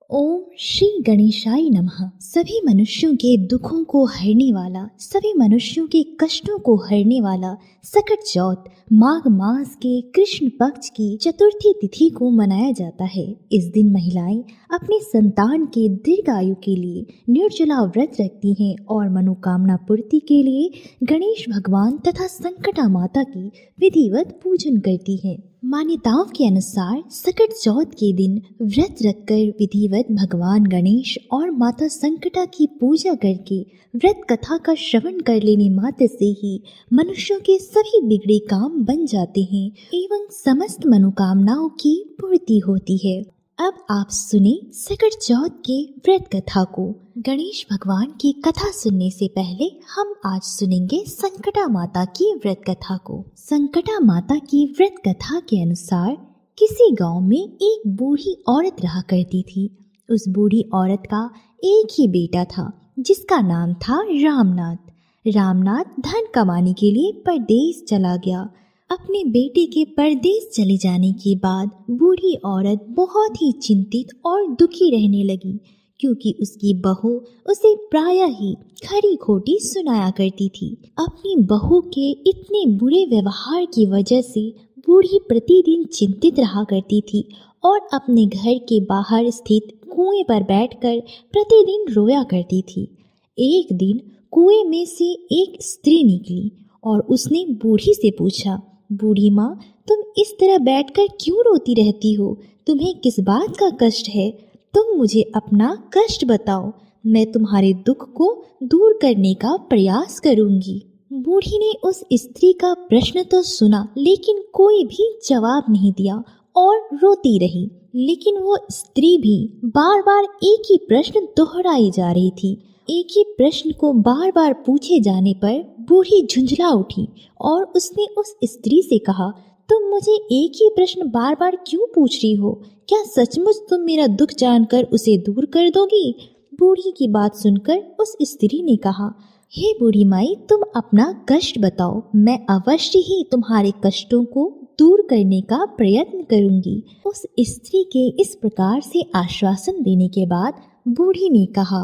ओम श्री गणेशाय नमः। सभी मनुष्यों के दुखों को हरने वाला, सभी मनुष्यों के कष्टों को हरने वाला सकट चौथ माघ मास के कृष्ण पक्ष की चतुर्थी तिथि को मनाया जाता है। इस दिन महिलाएं अपने संतान के दीर्घ आयु के लिए निर्जला व्रत रखती हैं और मनोकामना पूर्ति के लिए गणेश भगवान तथा संकटा माता की विधिवत पूजन करती हैं। मान्यताओं के अनुसार सकट चौथ के दिन व्रत रखकर विधिवत भगवान गणेश और माता संकटा की पूजा करके व्रत कथा का श्रवण कर लेने मात्र से ही मनुष्यों के सभी बिगड़े काम बन जाते हैं एवं समस्त मनोकामनाओं की पूर्ति होती है। अब आप सुने सकट चौथ के व्रत कथा को। गणेश भगवान की कथा सुनने से पहले हम आज सुनेंगे संकटा माता की व्रत कथा को। संकटा माता की व्रत कथा के अनुसार किसी गांव में एक बूढ़ी औरत रहा करती थी। उस बूढ़ी औरत का एक ही बेटा था जिसका नाम था रामनाथ। रामनाथ धन कमाने के लिए परदेश चला गया। अपने बेटे के परदेश चले जाने के बाद बूढ़ी औरत बहुत ही चिंतित और दुखी रहने लगी, क्योंकि उसकी बहू उसे प्रायः ही खरी खोटी सुनाया करती थी। अपनी बहू के इतने बुरे व्यवहार की वजह से बूढ़ी प्रतिदिन चिंतित रहा करती थी और अपने घर के बाहर स्थित कुएं पर बैठकर प्रतिदिन रोया करती थी। एक दिन कुएं में से एक स्त्री निकली और उसने बूढ़ी से पूछा, बूढ़ी माँ, तुम इस तरह बैठकर क्यों रोती रहती हो? तुम्हें किस बात का कष्ट है? तुम मुझे अपना कष्ट बताओ, मैं तुम्हारे दुख को दूर करने का प्रयास करूंगी। बूढ़ी ने उस स्त्री का प्रश्न तो सुना, लेकिन कोई भी जवाब नहीं दिया और रोती रही। लेकिन वो स्त्री भी बार बार एक ही प्रश्न दोहराई जा रही थी। एक ही प्रश्न को बार बार पूछे जाने पर बूढ़ी झुंझला उठी और उसने उस स्त्री से कहा, तुम मुझे एक ही प्रश्न बार बार क्यों पूछ रही हो? क्या सचमुच तुम मेरा दुख जानकर उसे दूर कर दोगी? बूढ़ी की बात सुनकर उस स्त्री ने कहा, हे बूढ़ी माई, तुम अपना कष्ट बताओ, मैं अवश्य ही तुम्हारे कष्टों को दूर करने का प्रयत्न करूंगी। उस स्त्री के इस प्रकार से आश्वासन देने के बाद बूढ़ी ने कहा,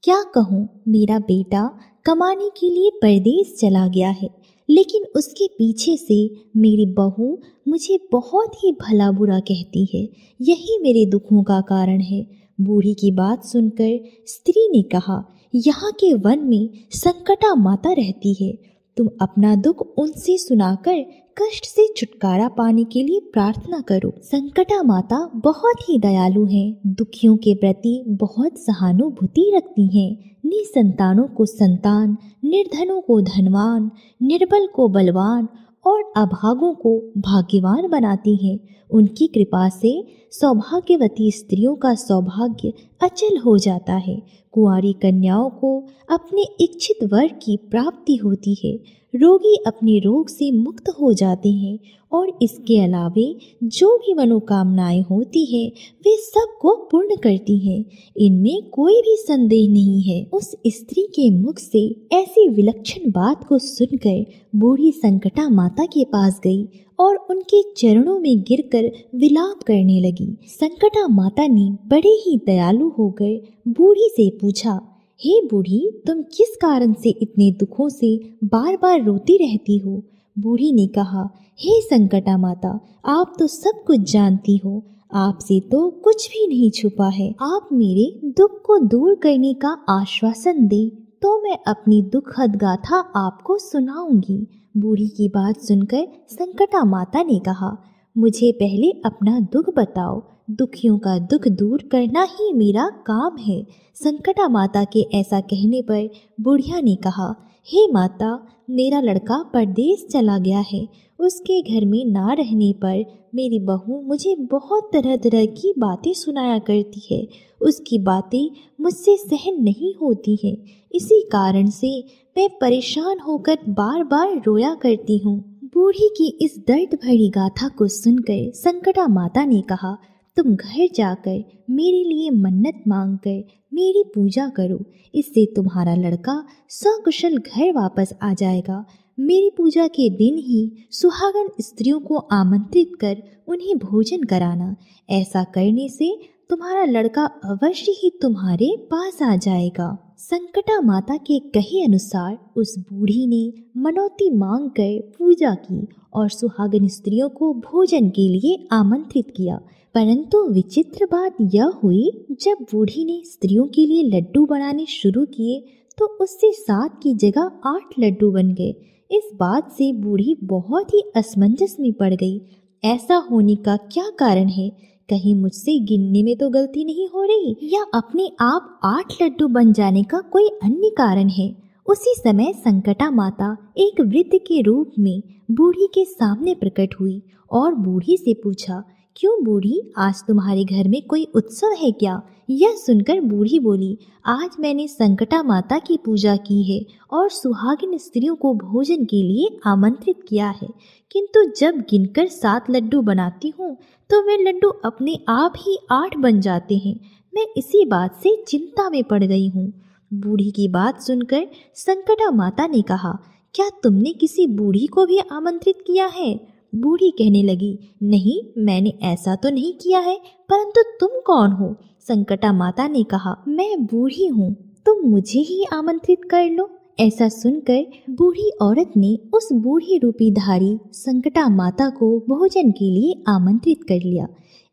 क्या कहूँ, मेरा बेटा कमाने के लिए परदेश चला गया है, लेकिन उसके पीछे से मेरी बहू मुझे बहुत ही भला बुरा कहती है। यही मेरे दुखों का कारण है। बूढ़ी की बात सुनकर स्त्री ने कहा, यहाँ के वन में संकटा माता रहती है, तुम अपना दुख उनसे सुनाकर कष्ट से छुटकारा पाने के लिए प्रार्थना करो। संकटा माता बहुत ही दयालु हैं, दुखियों के प्रति बहुत सहानुभूति रखती हैं। निसंतानों को संतान, निर्धनों को धनवान, निर्बल को बलवान और अभागों को भाग्यवान बनाती हैं। उनकी कृपा से सौभाग्यवती स्त्रियों का सौभाग्य अचल हो जाता है। कुंवारी कन्याओं को अपने इच्छित वर की प्राप्ति होती है। रोगी अपने रोग से मुक्त हो जाते हैं और इसके अलावे जो भी मनोकामनाएं होती हैं वे सबको पूर्ण करती हैं। इनमें कोई भी संदेह नहीं है। उस स्त्री के मुख से ऐसी विलक्षण बात को सुनकर बूढ़ी संकटा माता के पास गई और उनके चरणों में गिरकर विलाप करने लगी। संकटा माता ने बड़े ही दयालु होकर बूढ़ी से पूछा, हे बूढ़ी, तुम किस कारण से इतने दुखों से बार बार रोती रहती हो? बूढ़ी ने कहा, हे संकटा माता, आप तो सब कुछ जानती हो, आपसे तो कुछ भी नहीं छुपा है। आप मेरे दुख को दूर करने का आश्वासन दें तो मैं अपनी दुखद गाथा आपको सुनाऊंगी। बूढ़ी की बात सुनकर संकटा माता ने कहा, मुझे पहले अपना दुख बताओ, दुखियों का दुख दूर करना ही मेरा काम है। संकटा माता के ऐसा कहने पर बुढ़िया ने कहा, हे माता, मेरा लड़का परदेश चला गया है। उसके घर में ना रहने पर मेरी बहू मुझे बहुत तरह तरह की बातें सुनाया करती है। उसकी बातें मुझसे सहन नहीं होती हैं। इसी कारण से मैं परेशान होकर बार बार रोया करती हूँ। बूढ़ी की इस दर्द भरी गाथा को सुनकर संकटा माता ने कहा, तुम घर जाकर मेरे लिए मन्नत मांगकर मेरी पूजा करो, इससे तुम्हारा लड़का सकुशल घर वापस आ जाएगा। मेरी पूजा के दिन ही सुहागन स्त्रियों को आमंत्रित कर उन्हें भोजन कराना। ऐसा करने से तुम्हारा लड़का अवश्य ही तुम्हारे पास आ जाएगा। संकटा माता के कहे अनुसार उस बूढ़ी ने मनौती मांग कर पूजा की और सुहागन स्त्रियों को भोजन के लिए आमंत्रित किया। परंतु विचित्र बात यह हुई, जब बूढ़ी ने स्त्रियों के लिए लड्डू बनाने शुरू किए तो उससे 7 की जगह 8 लड्डू बन गए। इस बात से बूढ़ी बहुत ही असमंजस में पड़ गई। ऐसा होने का क्या कारण है? कहीं मुझसे गिनने में तो गलती नहीं हो रही, या अपने आप 8 लड्डू बन जाने का कोई अन्य कारण है? उसी समय संकटा माता एक वृद्ध के रूप में बूढ़ी के सामने प्रकट हुई और बूढ़ी से पूछा, क्यों बूढ़ी, आज तुम्हारे घर में कोई उत्सव है क्या? यह सुनकर बूढ़ी बोली, आज मैंने संकटा माता की पूजा की है और सुहागिन स्त्रियों को भोजन के लिए आमंत्रित किया है, किंतु जब गिनकर 7 लड्डू बनाती हूँ तो वे लड्डू अपने आप ही 8 बन जाते हैं। मैं इसी बात से चिंता में पड़ गई हूँ। बूढ़ी की बात सुनकर संकटा माता ने कहा, क्या तुमने किसी बूढ़ी को भी आमंत्रित किया है? बूढ़ी कहने लगी, नहीं, मैंने ऐसा तो नहीं किया है, परंतु तुम कौन हो? संकटा माता ने कहा, मैं बूढ़ी हूँ, तुम मुझे ही आमंत्रित कर लो। ऐसा सुनकर बूढ़ी औरत ने उस बूढ़ी रूपी धारी संकटा माता को भोजन के लिए आमंत्रित कर लिया।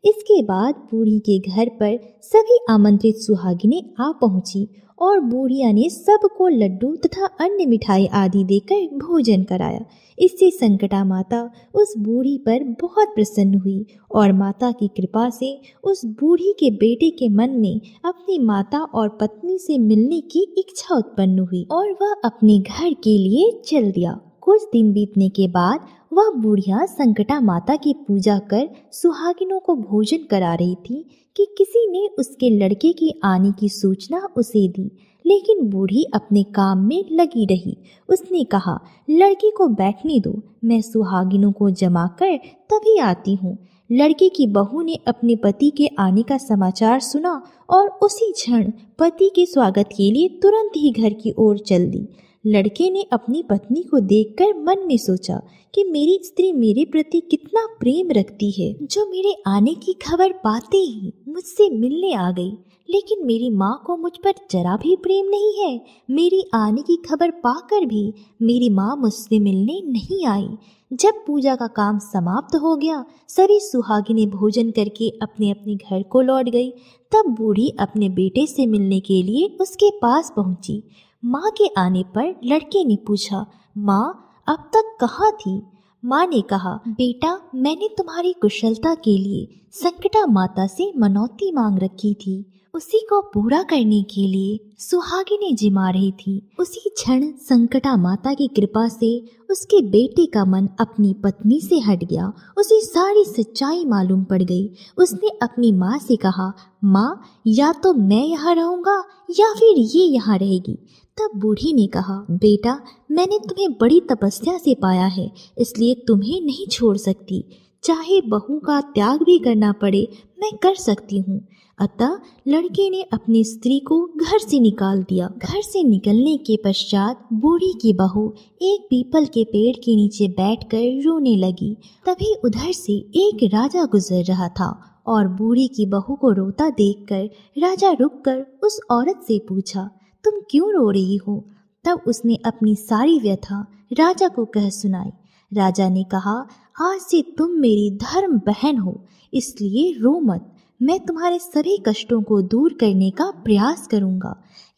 इसके बाद बूढ़ी के घर पर सभी आमंत्रित सुहागिनें आ पहुंची और बूढ़िया ने सबको लड्डू तथा अन्य मिठाई आदि देकर भोजन कराया। इससे संकटा माता उस बूढ़ी पर बहुत प्रसन्न हुई और माता की कृपा से उस बूढ़ी के बेटे के मन में अपनी माता और पत्नी से मिलने की इच्छा उत्पन्न हुई और वह अपने घर के लिए चल दिया। कुछ दिन बीतने के बाद वह बुढ़िया संकटा माता की पूजा कर सुहागिनों को भोजन करा रही थी कि किसी ने उसके लड़के के आने की सूचना उसे दी, लेकिन बूढ़ी अपने काम में लगी रही। उसने कहा, लड़के को बैठने दो, मैं सुहागिनों को जमा कर तभी आती हूँ। लड़के की बहू ने अपने पति के आने का समाचार सुना और उसी क्षण पति के स्वागत के लिए तुरंत ही घर की ओर चल दी। लड़के ने अपनी पत्नी को देखकर मन में सोचा कि मेरी स्त्री मेरे प्रति कितना प्रेम रखती है, जो मेरे आने की खबर पाते ही मुझसे मिलने आ गई। लेकिन मेरी माँ को मुझ पर जरा भी प्रेम नहीं है। मेरी आने की खबर पाकर भी मेरी माँ मुझसे मिलने नहीं आई। जब पूजा का काम समाप्त हो गया, सभी सुहागिनें भोजन करके अपने अपने घर को लौट गई। तब बूढ़ी अपने बेटे से मिलने के लिए उसके पास पहुंची। माँ के आने पर लड़के ने पूछा, माँ अब तक कहाँ थी? माँ ने कहा, बेटा, मैंने तुम्हारी कुशलता के लिए संकटा माता से मनौती मांग रखी थी। उसी को पूरा करने के लिए सुहागिनें जिमा रही थी। उसी क्षण संकटा माता की कृपा से उसके बेटे का मन अपनी पत्नी से हट गया। उसे सारी सच्चाई मालूम पड़ गई। उसने अपनी माँ से कहा, माँ, या तो मैं यहाँ रहूँगा या फिर ये यहाँ रहेगी। तब बूढ़ी ने कहा, बेटा, मैंने तुम्हें बड़ी तपस्या से पाया है, इसलिए तुम्हें नहीं छोड़ सकती। चाहे बहू का त्याग भी करना पड़े, मैं कर सकती हूँ। अतः लड़के ने अपनी स्त्री को घर से निकाल दिया। घर से निकलने के पश्चात बूढ़ी की बहू एक पीपल के पेड़ के नीचे बैठकर रोने लगी। तभी उधर से एक राजा गुजर रहा था और बूढ़ी की बहू को रोता देखकर राजा रुककर उस औरत से पूछा, तुम क्यों रो रही हो? तब उसने अपनी सारी व्यथा राजा को कह सुनाई। राजा ने कहा, आज से तुम मेरी धर्म बहन हो, इसलिए रो मत। मैं तुम्हारे सभी कष्टों को दूर करने का प्रयास करूंगा।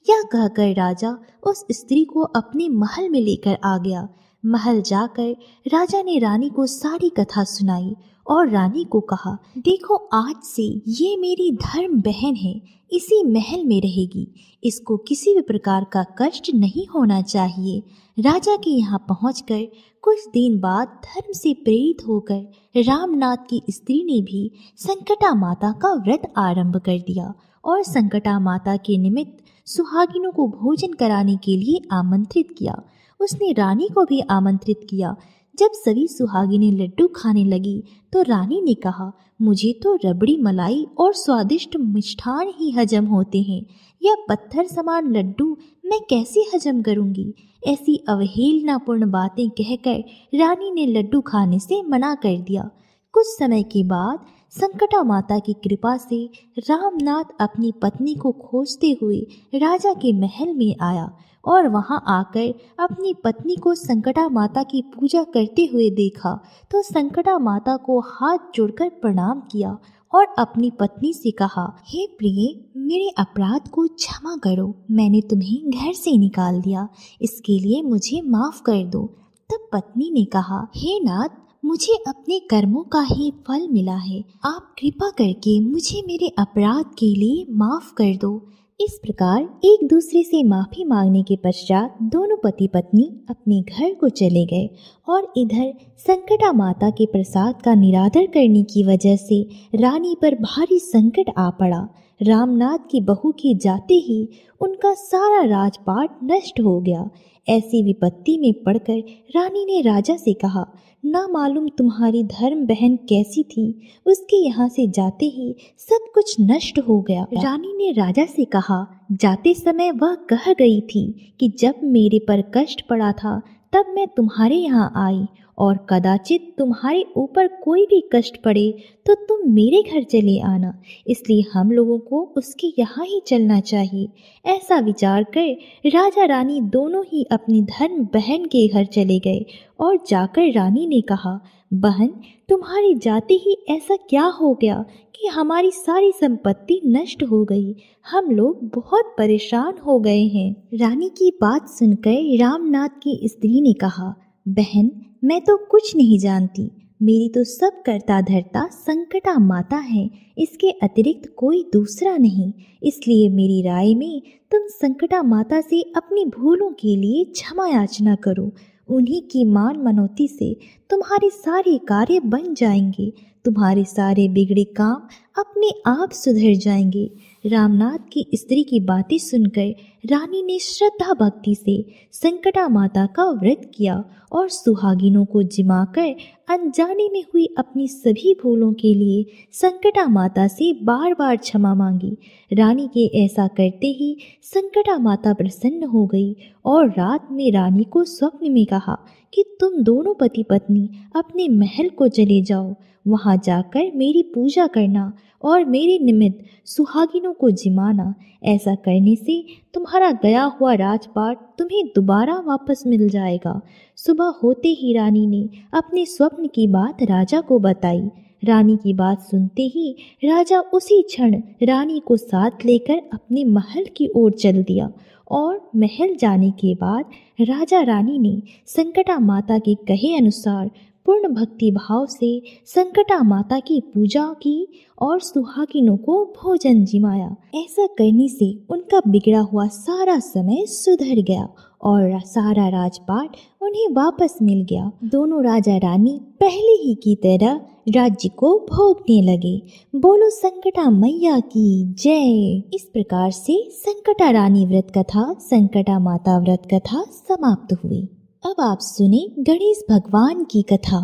यह कहकर राजा उस स्त्री को अपने महल में लेकर आ गया। महल जाकर राजा ने रानी को सारी कथा सुनाई और रानी को कहा, देखो, आज से ये मेरी धर्म बहन है, इसी महल में रहेगी। इसको किसी भी प्रकार का कष्ट नहीं होना चाहिए। राजा के यहाँ पहुंचकर कुछ दिन बाद धर्म से प्रेरित होकर रामनाथ की स्त्री ने भी संकटा माता का व्रत आरंभ कर दिया और संकटा माता के निमित्त सुहागिनों को भोजन कराने के लिए आमंत्रित किया। उसने रानी को भी आमंत्रित किया। जब सभी सुहागिनें लड्डू खाने लगी तो रानी ने कहा, मुझे तो रबड़ी मलाई और स्वादिष्ट मिष्ठान ही हजम होते हैं, यह पत्थर समान लड्डू मैं कैसे हजम करूंगी? ऐसी अवहेलनापूर्ण बातें कहकर रानी ने लड्डू खाने से मना कर दिया। कुछ समय के बाद संकटा माता की कृपा से रामनाथ अपनी पत्नी को खोजते हुए राजा के महल में आया और वहां आकर अपनी पत्नी को संकटा माता की पूजा करते हुए देखा तो संकटा माता को हाथ जोड़कर प्रणाम किया और अपनी पत्नी से कहा, हे प्रिय, मेरे अपराध को क्षमा करो। मैंने तुम्हें घर से निकाल दिया, इसके लिए मुझे माफ कर दो। तब पत्नी ने कहा, हे नाथ, मुझे अपने कर्मों का ही फल मिला है। आप कृपा करके मुझे मेरे अपराध के लिए माफ कर दो। इस प्रकार एक दूसरे से माफी मांगने के पश्चात दोनों पति पत्नी अपने घर को चले गए और इधर संकटा माता के प्रसाद का निरादर करने की वजह से रानी पर भारी संकट आ पड़ा। रामनाथ की बहू के जाते ही उनका सारा राजपाट नष्ट हो गया। ऐसी विपत्ति में पड़कर रानी ने राजा से कहा, ना मालूम तुम्हारी धर्म बहन कैसी थी, उसके यहाँ से जाते ही सब कुछ नष्ट हो गया। रानी ने राजा से कहा, जाते समय वह कह गई थी कि जब मेरे पर कष्ट पड़ा था तब मैं तुम्हारे यहाँ आई और कदाचित तुम्हारे ऊपर कोई भी कष्ट पड़े तो तुम मेरे घर चले आना, इसलिए हम लोगों को उसके यहाँ ही चलना चाहिए। ऐसा विचार कर राजा रानी दोनों ही अपनी धर्म बहन के घर चले गए और जाकर रानी ने कहा, बहन, तुम्हारे जाते ही ऐसा क्या हो गया कि हमारी सारी संपत्ति नष्ट हो गई। हम लोग बहुत परेशान हो गए हैं। रानी की बात सुनकर रामनाथ की स्त्री ने कहा, बहन, मैं तो कुछ नहीं जानती। मेरी तो सब करता धरता संकटा माता है, इसके अतिरिक्त कोई दूसरा नहीं। इसलिए मेरी राय में तुम संकटा माता से अपनी भूलों के लिए क्षमा याचना करो। उन्हीं की मान मनौती से तुम्हारे सारे कार्य बन जाएंगे, तुम्हारे सारे बिगड़े काम अपने आप सुधर जाएंगे। रामनाथ की स्त्री की बातें सुनकर रानी ने श्रद्धा भक्ति से संकटा माता का व्रत किया और सुहागिनों को जिमाकर अनजाने में हुई अपनी सभी भूलों के लिए संकटा माता से बार बार क्षमा मांगी। रानी के ऐसा करते ही संकटा माता प्रसन्न हो गई और रात में रानी को स्वप्न में कहा कि तुम दोनों पति पत्नी अपने महल को चले जाओ, वहां जाकर मेरी पूजा करना और मेरे निमित्त सुहागिनों को जिमाना। ऐसा करने से तुम्हारा गया हुआ राजपाट तुम्हें दोबारा वापस मिल जाएगा। सुबह होते ही रानी ने अपने स्वप्न की बात राजा को बताई। रानी की बात सुनते ही राजा उसी क्षण रानी को साथ लेकर अपने महल की ओर चल दिया और महल जाने के बाद राजा रानी ने संकटा माता के कहे अनुसार पूर्ण भक्ति भाव से संकटा माता की पूजा की और सुहागिनों को भोजन जिमाया। ऐसा करने से उनका बिगड़ा हुआ सारा समय सुधर गया और सारा राजपाट उन्हें वापस मिल गया। दोनों राजा रानी पहले ही की तरह राज्य को भोगने लगे। बोलो संकटा मैया की जय। इस प्रकार से संकटा रानी व्रत कथा, संकटा माता व्रत कथा समाप्त हुई। अब आप सुने गणेश भगवान की कथा।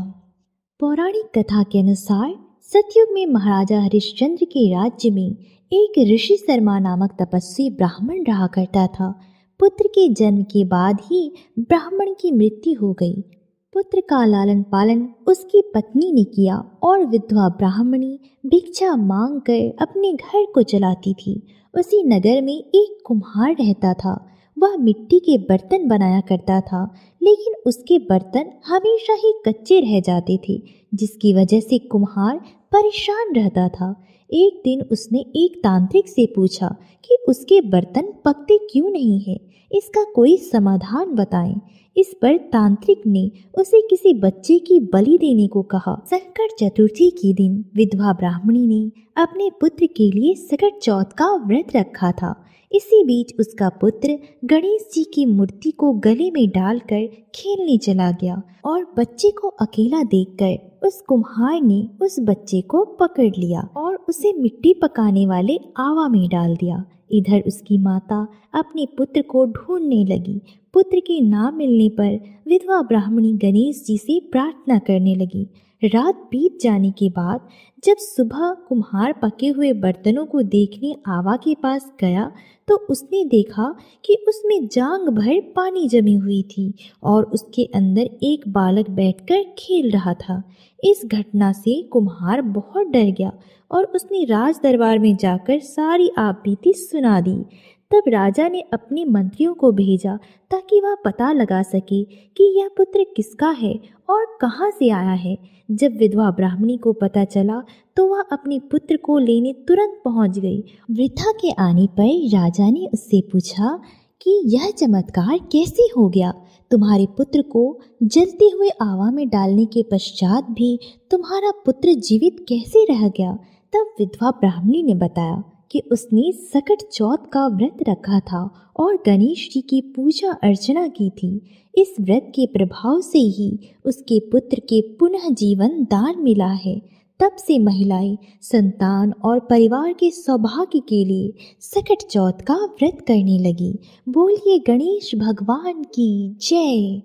पौराणिक कथा के अनुसार सतयुग में महाराजा हरिश्चंद्र के राज्य में एक ऋषि शर्मा नामक तपस्वी ब्राह्मण रहा करता था। पुत्र के जन्म के बाद ही ब्राह्मण की मृत्यु हो गई। पुत्र का लालन पालन उसकी पत्नी ने किया और विधवा ब्राह्मणी भिक्षा मांग कर अपने घर को चलाती थी। उसी नगर में एक कुम्हार रहता था। वह मिट्टी के बर्तन बनाया करता था, लेकिन उसके बर्तन हमेशा ही कच्चे रह जाते थे, जिसकी वजह से कुम्हार परेशान रहता था। एक दिन उसने एक तांत्रिक से पूछा कि उसके बर्तन पकते क्यों नहीं है, इसका कोई समाधान बताएं। इस पर तांत्रिक ने उसे किसी बच्चे की बलि देने को कहा। संकट चतुर्थी के दिन विधवा ब्राह्मणी ने अपने पुत्र के लिए संकट चौथ का व्रत रखा था। इसी बीच उसका पुत्र गणेश जी की मूर्ति को गले में डालकर खेलने चला गया और बच्चे को अकेला देखकर उस कुम्हार ने उस बच्चे को पकड़ लिया और उसे मिट्टी पकाने वाले आवा में डाल दिया। इधर उसकी माता अपने पुत्र को ढूंढने लगी। पुत्र के ना मिलने पर विधवा ब्राह्मणी गणेश जी से प्रार्थना करने लगी। रात बीत जाने के बाद जब सुबह कुम्हार पके हुए बर्तनों को देखने आवा के पास गया तो उसने देखा कि उसमें जांग भर पानी जमी हुई थी और उसके अंदर एक बालक बैठकर खेल रहा था। इस घटना से कुम्हार बहुत डर गया और उसने राज दरबार में जाकर सारी आप बीती सुना दी। तब राजा ने अपने मंत्रियों को भेजा ताकि वह पता लगा सके कि यह पुत्र किसका है और कहाँ से आया है। जब विधवा ब्राह्मणी को पता चला तो वह अपने पुत्र को लेने तुरंत पहुंच गई। वृद्धा के आने पर राजा ने उससे पूछा कि यह चमत्कार कैसे हो गया? तुम्हारे पुत्र को जलते हुए आवा में डालने के पश्चात भी तुम्हारा पुत्र जीवित कैसे रह गया? तब विधवा ब्राह्मणी ने बताया कि उसने सकट चौथ का व्रत रखा था और गणेश जी की पूजा अर्चना की थी। इस व्रत के प्रभाव से ही उसके पुत्र के पुनः जीवन दान मिला है। तब से महिलाएं संतान और परिवार के सौभाग्य के लिए सकट चौथ का व्रत करने लगी। बोलिए गणेश भगवान की जय।